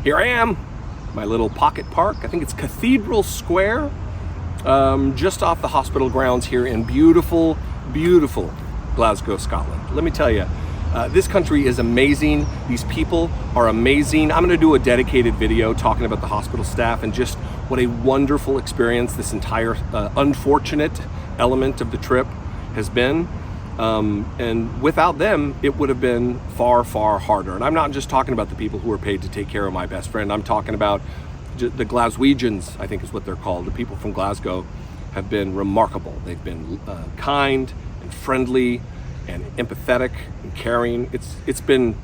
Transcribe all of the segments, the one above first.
Here I am, my little pocket park. I think it's Cathedral Square, just off the hospital grounds here in beautiful, beautiful Glasgow, Scotland. Let me tell you, this country is amazing. These people are amazing. I'm gonna do a dedicated video talking about the hospital staff and just what a wonderful experience this entire unfortunate element of the trip has been. And without them, it would have been far, far harder. And I'm not just talking about the people who are paid to take care of my best friend. I'm talking about the Glaswegians, I think is what they're called. The people from Glasgow have been remarkable. They've been kind and friendly and empathetic and caring. It's been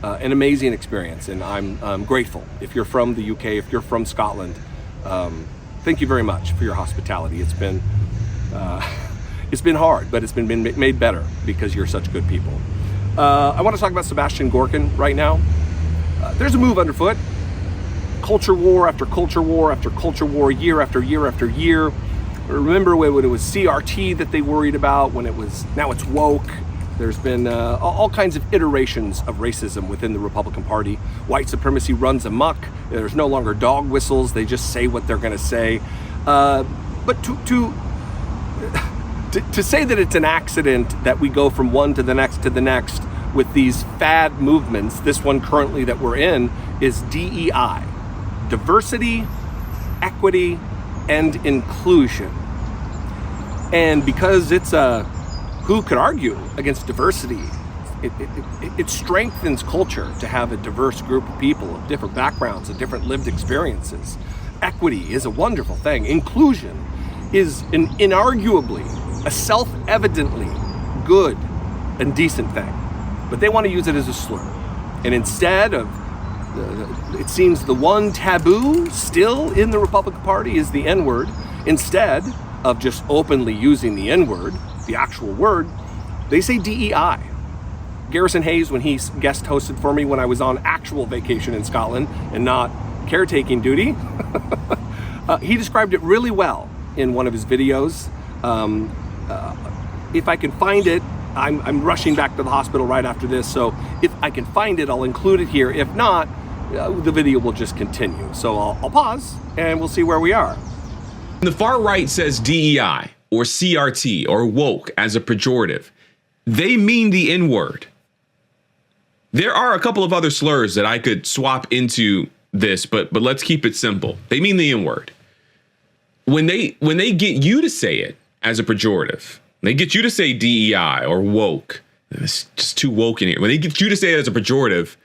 an amazing experience, and I'm grateful. If you're from the UK, if you're from Scotland, thank you very much for your hospitality. It's been hard, but it's been made better because you're such good people. I want to talk about Sebastian Gorka right now. There's a move underfoot. Culture war after culture war after culture war, year after year after year. Remember when it was CRT that they worried about, now it's woke. There's been all kinds of iterations of racism within the Republican Party. White supremacy runs amok. There's no longer dog whistles. They just say what they're going to say. But to say that it's an accident that we go from one to the next with these fad movements, this one currently that we're in is DEI, diversity, equity, and inclusion. And because it's who could argue against diversity? It strengthens culture to have a diverse group of people of different backgrounds and different lived experiences. Equity is a wonderful thing. Inclusion is inarguably a self-evidently good and decent thing. But they want to use it as a slur. And instead of, it seems the one taboo still in the Republican Party is the N-word. Instead of just openly using the N-word, the actual word, they say DEI. Garrison Hayes, when he guest hosted for me when I was on actual vacation in Scotland and not caretaking duty, he described it really well in one of his videos. If I can find it, I'm rushing back to the hospital right after this, so if I can find it, I'll include it here. If not, the video will just continue. So I'll pause and we'll see where we are. The far right says DEI or CRT or woke as a pejorative. They mean the N-word. There are a couple of other slurs that I could swap into this, but let's keep it simple. They mean the N-word. When they get you to say it as a pejorative, they get you to say DEI or woke. It's just too woke in here. When they get you to say it as a pejorative,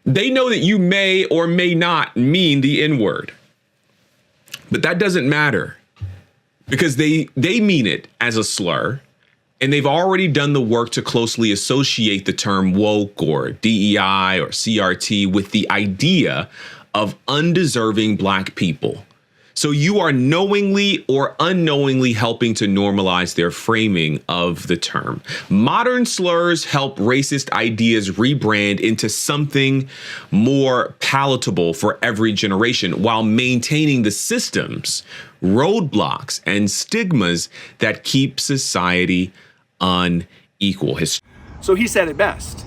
they know that you may or may not mean the N-word. But that doesn't matter because they mean it as a slur, and they've already done the work to closely associate the term woke or DEI or CRT with the idea of undeserving Black people. So you are knowingly or unknowingly helping to normalize their framing of the term. Modern slurs help racist ideas rebrand into something more palatable for every generation while maintaining the systems, roadblocks, and stigmas that keep society unequal. So he said it best.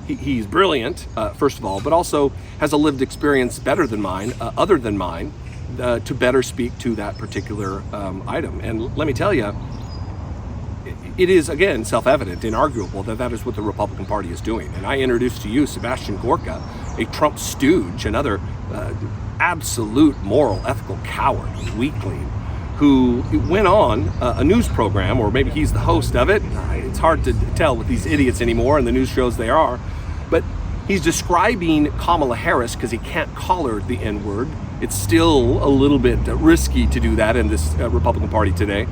He's brilliant, first of all, but also has a lived experience better than mine, other than mine, to better speak to that particular item. And let me tell you, it is, again, self-evident, inarguable, that is what the Republican Party is doing. And I introduced to you Sebastian Gorka, a Trump stooge, another absolute moral, ethical coward, weakling, who went on a news program, or maybe he's the host of it. It's hard to tell with these idiots anymore and the news shows they are. But he's describing Kamala Harris, because he can't call her the N-word. It's still a little bit risky to do that in this Republican Party today.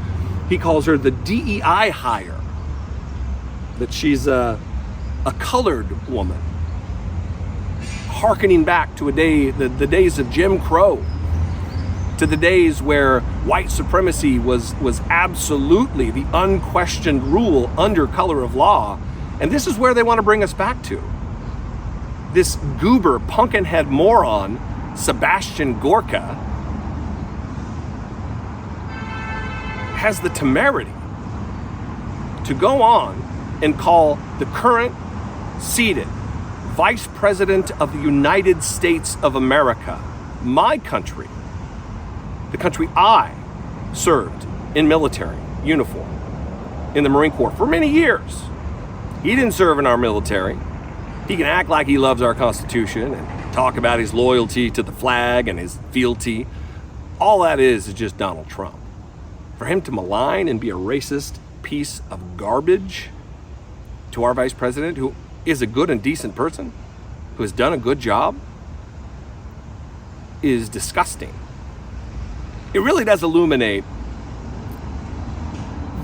He calls her the DEI hire, that she's a colored woman, hearkening back to the days of Jim Crow, to the days where white supremacy was absolutely the unquestioned rule under color of law. And this is where they want to bring us back to. This goober, pumpkinhead moron, Sebastian Gorka, has the temerity to go on and call the current seated Vice President of the United States of America, my country, the country I served in military uniform in the Marine Corps for many years. He didn't serve in our military. He can act like he loves our Constitution and talk about his loyalty to the flag and his fealty. All that is just Donald Trump. For him to malign and be a racist piece of garbage to our vice president, who is a good and decent person, who has done a good job, is disgusting. It really does illuminate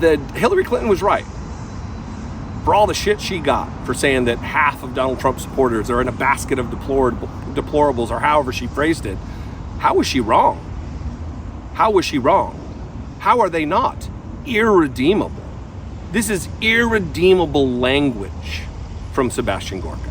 that Hillary Clinton was right. For all the shit she got for saying that half of Donald Trump's supporters are in a basket of deplorables, or however she phrased it, how was she wrong? How was she wrong? How are they not irredeemable? This is irredeemable language from Sebastian Gorka.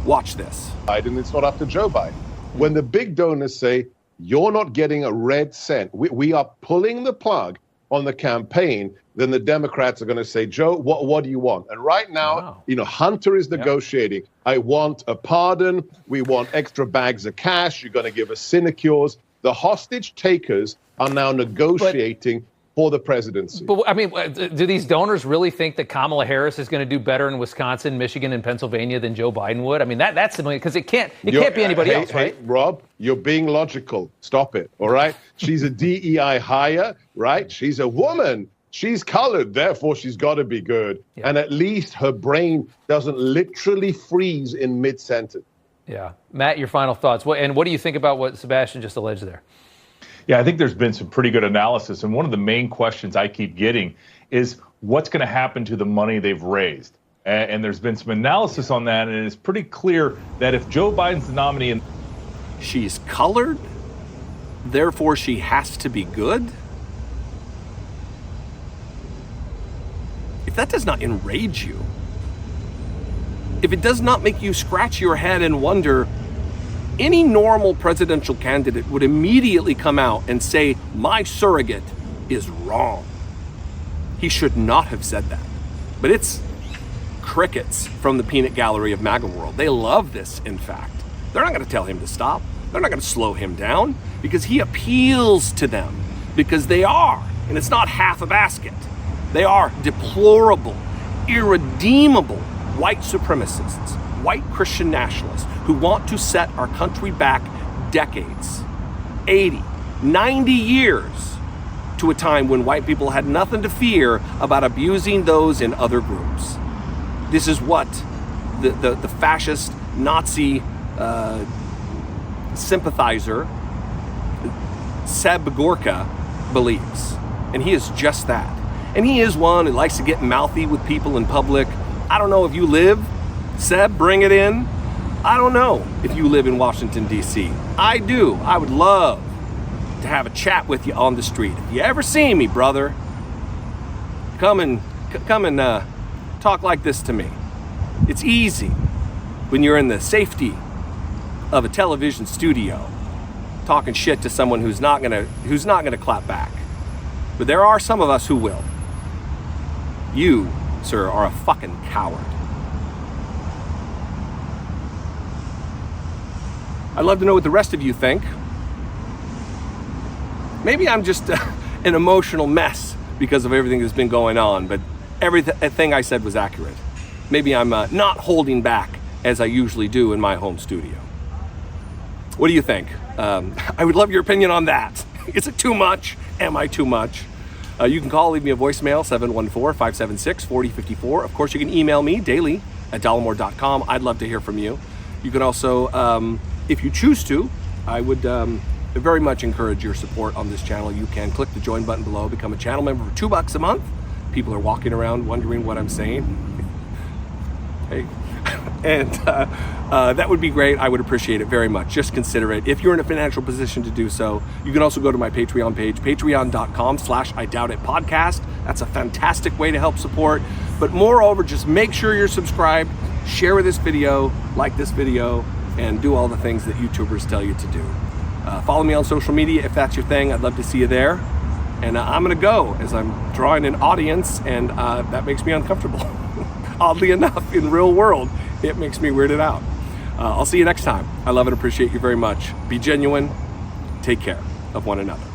Watch this. Biden, it's not up to Joe Biden. When the big donors say, you're not getting a red cent, we are pulling the plug on the campaign, then the Democrats are going to say, Joe, what do you want? And right now, Hunter is negotiating. I want a pardon. We want extra bags of cash. You're going to give us sinecures. The hostage takers are now negotiating for the presidency. But I mean, do these donors really think that Kamala Harris is going to do better in Wisconsin, Michigan, and Pennsylvania than Joe Biden would? I mean, that's the because it can't be anybody else, right? Hey, Rob, you're being logical. Stop it. All right. She's a DEI hire, right? She's a woman. She's colored, therefore she's got to be good. Yeah. And at least her brain doesn't literally freeze in mid-sentence. Yeah. Matt, your final thoughts. And what do you think about what Sebastian just alleged there? Yeah, I think there's been some pretty good analysis. And one of the main questions I keep getting is what's going to happen to the money they've raised? And there's been some analysis on that. And it's pretty clear that if Joe Biden's the nominee... She's colored, therefore she has to be good? If that does not enrage you, if it does not make you scratch your head and wonder, any normal presidential candidate would immediately come out and say, my surrogate is wrong. He should not have said that. But it's crickets from the peanut gallery of MAGA world. They love this, in fact. They're not going to tell him to stop. They're not going to slow him down because he appeals to them, because they are, and it's not half a basket. They are deplorable, irredeemable white supremacists, white Christian nationalists who want to set our country back decades, 80, 90 years to a time when white people had nothing to fear about abusing those in other groups. This is what the fascist Nazi sympathizer Seb Gorka believes. And he is just that. And he is one who likes to get mouthy with people in public. I don't know if you live, Seb, bring it in. I don't know if you live in Washington, D.C. I do. I would love to have a chat with you on the street. If you ever see me, brother, come and talk like this to me. It's easy when you're in the safety of a television studio talking shit to someone who's not gonna clap back. But there are some of us who will. You, sir, are a fucking coward. I'd love to know what the rest of you think. Maybe I'm just an emotional mess because of everything that's been going on, but everything I said was accurate. Maybe I'm not holding back as I usually do in my home studio. What do you think? I would love your opinion on that. Is it too much? Am I too much? You can call, leave me a voicemail, 714-576-4054. Of course, you can email me daily at dollemore.com. I'd love to hear from you. You can also, if you choose to, I would very much encourage your support on this channel. You can click the join button below, become a channel member for $2 a month. People are walking around wondering what I'm saying. Hey. And that would be great. I would appreciate it very much. Just consider it. If you're in a financial position to do so, you can also go to my Patreon page, patreon.com/IDoubtItPodcast. That's a fantastic way to help support. But moreover, just make sure you're subscribed, share this video, like this video, and do all the things that YouTubers tell you to do. Follow me on social media if that's your thing. I'd love to see you there. And I'm going to go as I'm drawing an audience, and that makes me uncomfortable. Oddly enough, in real world, It makes me weirded out. I'll see you next time. I love and appreciate you very much. Be genuine. Take care of one another.